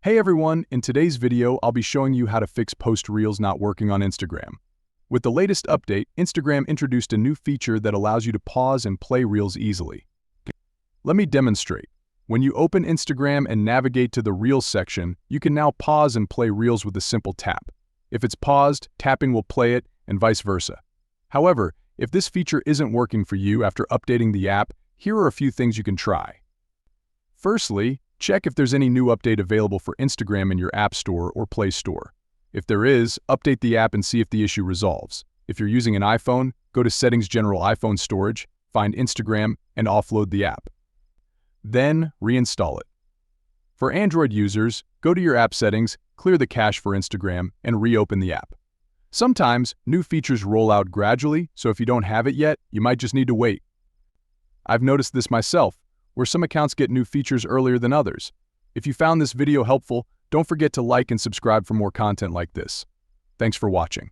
Hey everyone, in today's video, I'll be showing you how to fix post reels not working on Instagram. With the latest update, Instagram introduced a new feature that allows you to pause and play reels easily. Let me demonstrate. When you open Instagram and navigate to the Reels section, you can now pause and play reels with a simple tap. If it's paused, tapping will play it, and vice versa. However, if this feature isn't working for you after updating the app, here are a few things you can try. Firstly, check if there's any new update available for Instagram in your App Store or Play Store. If there is, update the app and see if the issue resolves. If you're using an iPhone, go to Settings General iPhone Storage, find Instagram, and offload the app. Then, reinstall it. For Android users, go to your app settings, clear the cache for Instagram, and reopen the app. Sometimes, new features roll out gradually, so if you don't have it yet, you might just need to wait. I've noticed this myself, where some accounts get new features earlier than others. If you found this video helpful, don't forget to like and subscribe for more content like this. Thanks for watching.